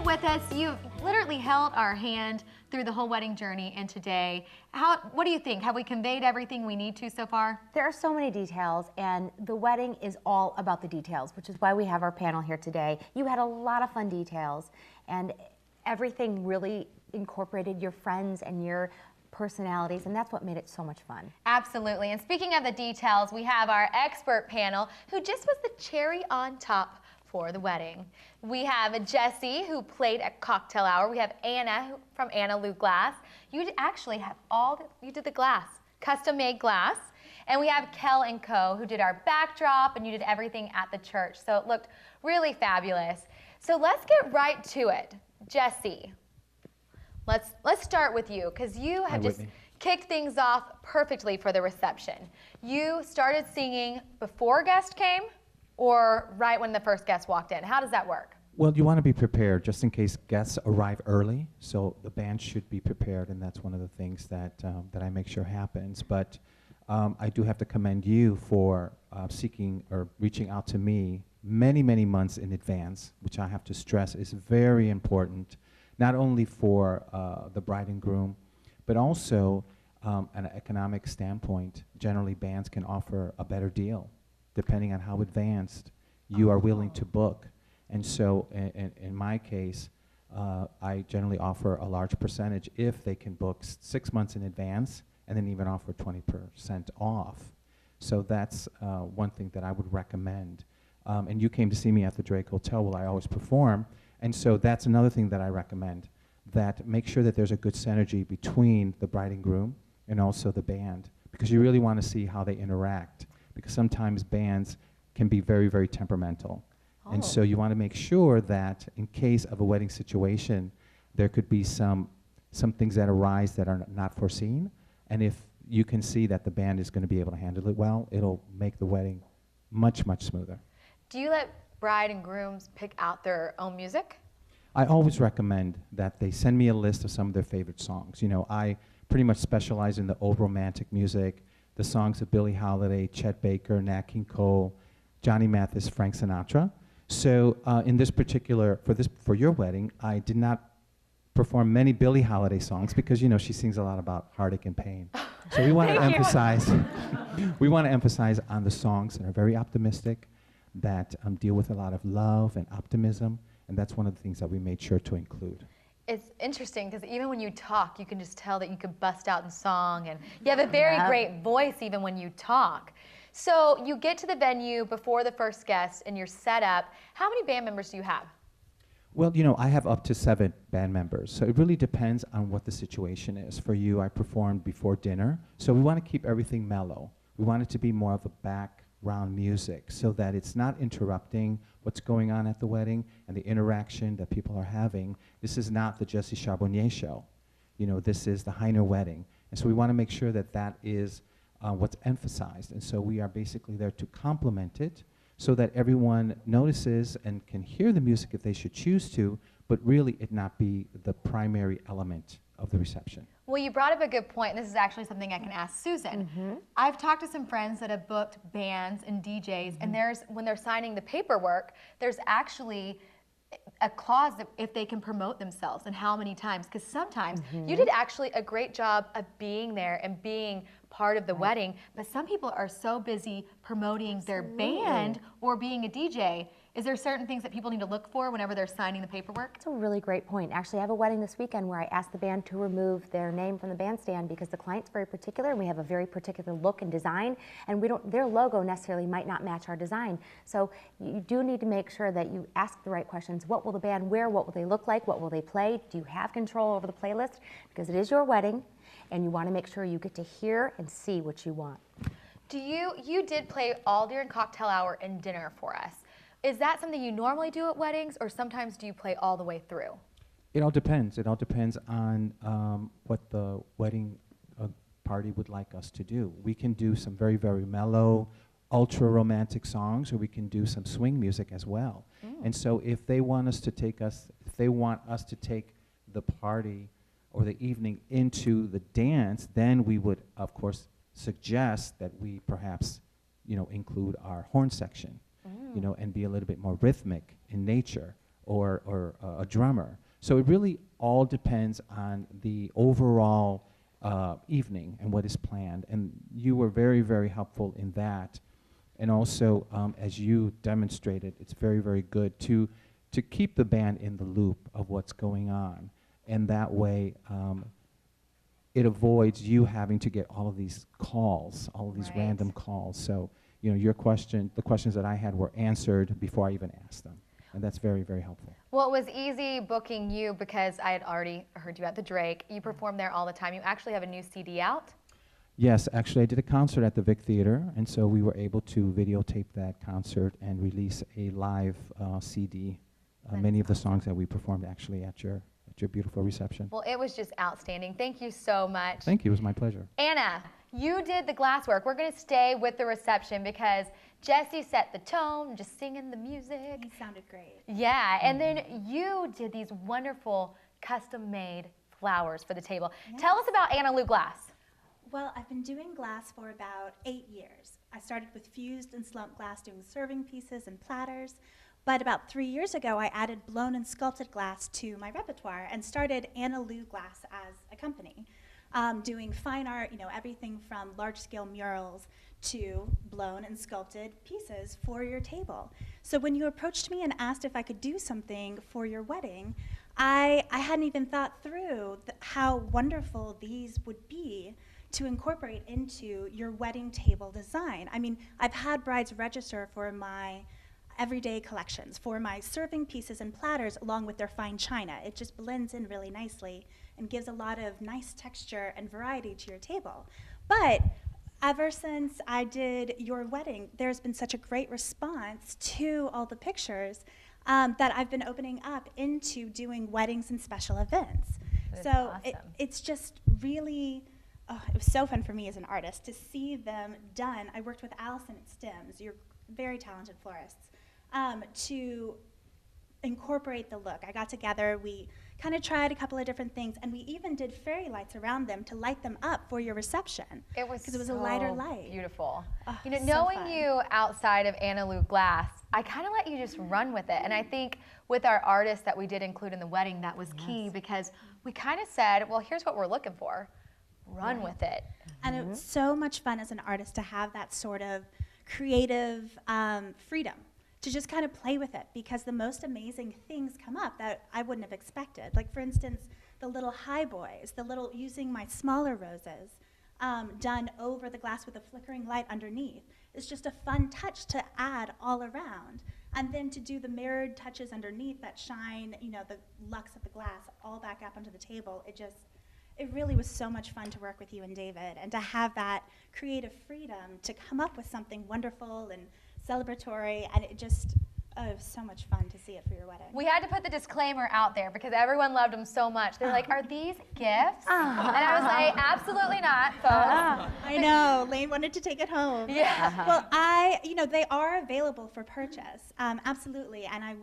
still with us. You've literally held our hand through the whole wedding journey and today. What do you think? Have we conveyed everything we need to so far? There are so many details, and the wedding is all about the details, which is why we have our panel here today. You had a lot of fun details, and everything really incorporated your friends and your personalities, and that's what made it so much fun. Absolutely. And speaking of the details, we have our expert panel who just was the cherry on top for the wedding. We have Jesse, who played at Cocktail Hour. We have Anna from Anna Lou Glass. You actually have you did the glass, custom made glass. And we have Kel and Co, who did our backdrop, and you did everything at the church. So it looked really fabulous. So let's get right to it. Jesse, let's start with you, because you have just kicked things off perfectly for the reception. You started singing before guests came, or right when the first guest walked in? How does that work? Well, you want to be prepared just in case guests arrive early, so the band should be prepared, and that's one of the things that I make sure happens. But I do have to commend you for seeking or reaching out to me many, many months in advance, which I have to stress is very important, not only for the bride and groom, but also an economic standpoint. Generally, bands can offer a better deal depending on how advanced you are willing to book. And so in my case, I generally offer a large percentage if they can book 6 months in advance, and then even offer 20% off. So that's one thing that I would recommend. And you came to see me at the Drake Hotel where I always perform, and so that's another thing that I recommend, that make sure that there's a good synergy between the bride and groom and also the band, because you really want to see how they interact, because sometimes bands can be very, very temperamental. And so you want to make sure that in case of a wedding situation, there could be some things that arise that are not foreseen. And if you can see that the band is going to be able to handle it well, it'll make the wedding much, much smoother. Do you let bride and grooms pick out their own music? I always recommend that they send me a list of some of their favorite songs. You know, I pretty much specialize in the old romantic music, the songs of Billie Holiday, Chet Baker, Nat King Cole, Johnny Mathis, Frank Sinatra. So in this particular, for your wedding, I did not perform many Billie Holiday songs because, you know, she sings a lot about heartache and pain. So we want to emphasize, we want to emphasize on the songs that are very optimistic, that deal with a lot of love and optimism, and that's one of the things that we made sure to include. It's interesting because even when you talk, you can just tell that you could bust out in song, and you have a very great voice even when you talk. So you get to the venue before the first guest and you're set up. How many band members do you have? Well, you know, I have up to 7 band members, so it really depends on what the situation is. For you, I performed before dinner, so we want to keep everything mellow. We want it to be more of a background music so that it's not interrupting what's going on at the wedding and the interaction that people are having. This is not the Jesse Charbonnier show. You know, this is the Heiner wedding, and so we want to make sure that that is what's emphasized, and so we are basically there to complement it so that everyone notices and can hear the music if they should choose to, but really it not be the primary element of the reception. Well, you brought up a good point, and this is actually something I can ask Susan. I've talked to some friends that have booked bands and DJs, and when they're signing the paperwork, there's actually a clause that if they can promote themselves and how many times, because sometimes you did actually a great job of being there and being part of the wedding, but some people are so busy promoting their band or being a DJ. Is there certain things that people need to look for whenever they're signing the paperwork? That's a really great point. Actually, I have a wedding this weekend where I asked the band to remove their name from the bandstand because the client's very particular and we have a very particular look and design, and their logo necessarily might not match our design. So you do need to make sure that you ask the right questions. What will the band wear? What will they look like? What will they play? Do you have control over the playlist? Because it is your wedding, and you want to make sure you get to hear and see what you want. You did play all during Cocktail Hour and dinner for us. Is that something you normally do at weddings, or sometimes do you play all the way through? It all depends. It all depends on what the wedding party would like us to do. We can do some very, very mellow, ultra romantic songs, or we can do some swing music as well. And so if they want us to take the party or the evening into the dance, then we would, of course, suggest that we perhaps, you know, include our horn section, you know, and be a little bit more rhythmic in nature, or a drummer. So it really all depends on the overall evening and what is planned. And you were very, very helpful in that. And also, as you demonstrated, it's very, very good to keep the band in the loop of what's going on. And that way, it avoids you having to get all of these calls, all of these Right. random calls. So, you know, the questions that I had were answered before I even asked them. And that's very, very helpful. Well, it was easy booking you because I had already heard you at the Drake. You perform there all the time. You actually have a new CD out. Yes, actually, I did a concert at the Vic Theater, and so we were able to videotape that concert and release a live CD. Many of the songs that we performed actually at your beautiful reception. Well, it was just outstanding. Thank you so much. Thank you. It was my pleasure. Anna, you did the glass work. We're going to stay with the reception because Jesse set the tone, just singing the music. It sounded great. Yeah, and then you did these wonderful custom-made flowers for the table. Tell us about Anna Lou Glass. Well, I've been doing glass for about 8 years. I started with fused and slumped glass doing serving pieces and platters. But about 3 years ago, I added blown and sculpted glass to my repertoire and started Anna Lou Glass as a company, doing fine art, you know, everything from large-scale murals to blown and sculpted pieces for your table. So when you approached me and asked if I could do something for your wedding, I hadn't even thought through how wonderful these would be to incorporate into your wedding table design. I mean, I've had brides register for my everyday collections, for my serving pieces and platters along with their fine china. It just blends in really nicely and gives a lot of nice texture and variety to your table. But ever since I did your wedding, there's been such a great response to all the pictures that I've been opening up into doing weddings and special events. That's So awesome. it's just really, it was so fun for me as an artist to see them done. I worked with Allison at Stems, your very talented florists, to incorporate the look. I got together, we kind of tried a couple of different things, and we even did fairy lights around them to light them up for your reception. It was because it was a lighter light. Beautiful. Oh, You know, so knowing fun. you outside of Anna Lou Glass, I kind of let you just run with it. And I think with our artists that we did include in the wedding, that was key because we kind of said, well, here's what we're looking for. Run with it. And it was so much fun as an artist to have that sort of creative freedom to just kind of play with it, because the most amazing things come up that I wouldn't have expected. Like, for instance, the little high boys, using my smaller roses done over the glass with a flickering light underneath. It's just a fun touch to add all around. And then to do the mirrored touches underneath that shine, you know, the lux of the glass all back up onto the table. It really was so much fun to work with you and David, and to have that creative freedom to come up with something wonderful and celebratory, and it was so much fun to see it for your wedding. We had to put the disclaimer out there because everyone loved them so much. They're like, are these gifts? And I was like, absolutely not, folks. I know, Lane wanted to take it home. Yeah. Well, they are available for purchase, absolutely, and I'm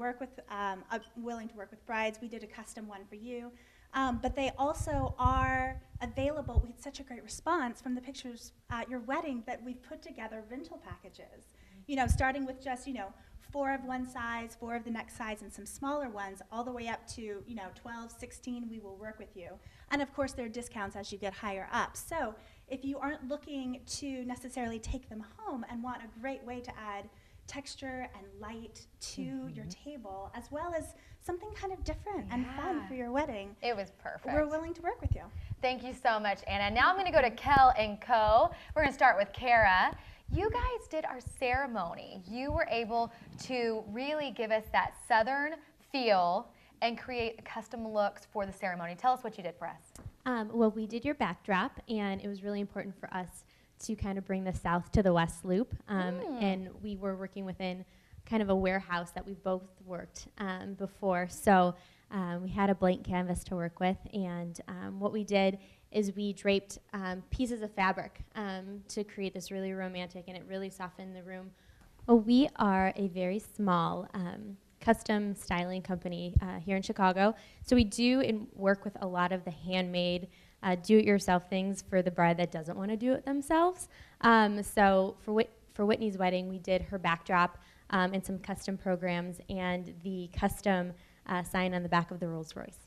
willing to work with brides. We did a custom one for you. But they also are available. We had such a great response from the pictures at your wedding that we've put together rental packages. You know, starting with just, 4 of one size, 4 of the next size, and some smaller ones, all the way up to, 12, 16, we will work with you. And of course, there are discounts as you get higher up. So if you aren't looking to necessarily take them home and want a great way to add texture and light to your table, as well as something kind of different and fun for your wedding, It was perfect. we're willing to work with you. Thank you so much, Anna. Now I'm going to go to Kel and Co. We're going to start with Kara. You guys did our ceremony. You were able to really give us that Southern feel and create custom looks for the ceremony. Tell us what you did for us. Well, we did your backdrop, and it was really important for us to kind of bring the South to the West Loop. And we were working within kind of a warehouse that we've both worked before. So we had a blank canvas to work with, and what we did is we draped pieces of fabric to create this really romantic, and it really softened the room. Well, we are a very small custom styling company here in Chicago. So we do work with a lot of the handmade, do-it-yourself things for the bride that doesn't want to do it themselves. So for Whitney's wedding, we did her backdrop and some custom programs, and the custom sign on the back of the Rolls Royce.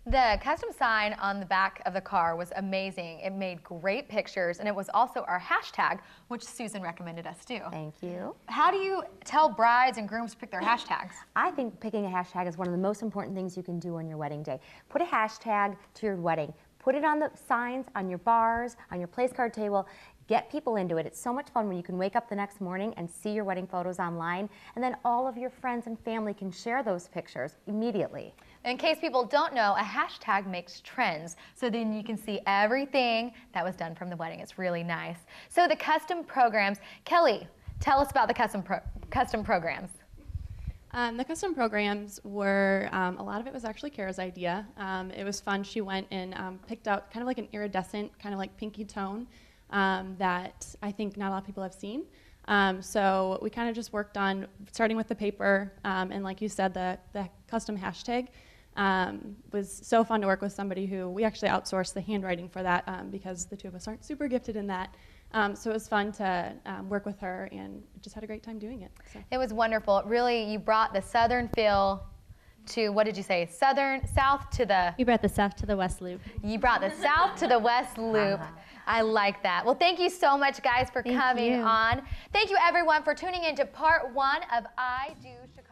The custom sign on the back of the car was amazing. It made great pictures, and it was also our hashtag, which Susan recommended us do. Thank you. How do you tell brides and grooms to pick their hashtags? I think picking a hashtag is one of the most important things you can do on your wedding day. Put a hashtag to your wedding. Put it on the signs, on your bars, on your place card table. Get people into it. It's so much fun when you can wake up the next morning and see your wedding photos online, and then all of your friends and family can share those pictures immediately. In case people don't know, a hashtag makes trends, so then you can see everything that was done from the wedding. It's really nice. So the custom programs, Kelly, tell us about the custom programs. The custom programs were, a lot of it was actually Kara's idea. It was fun. She went and picked out kind of like an iridescent, kind of like pinky tone that I think not a lot of people have seen. So we kind of just worked on starting with the paper, and like you said, the custom hashtag was so fun to work with somebody who we actually outsourced the handwriting for that because the two of us aren't super gifted in that. So it was fun to work with her, and just had a great time doing it. So. It was wonderful. Really, you brought the southern feel to, what did you say, south to the... We brought the south to the west loop. You brought the south to the west loop. I like that. Well, thank you so much, guys, for coming on. Thank you, everyone, for tuning in to part 1 of I Do Chicago.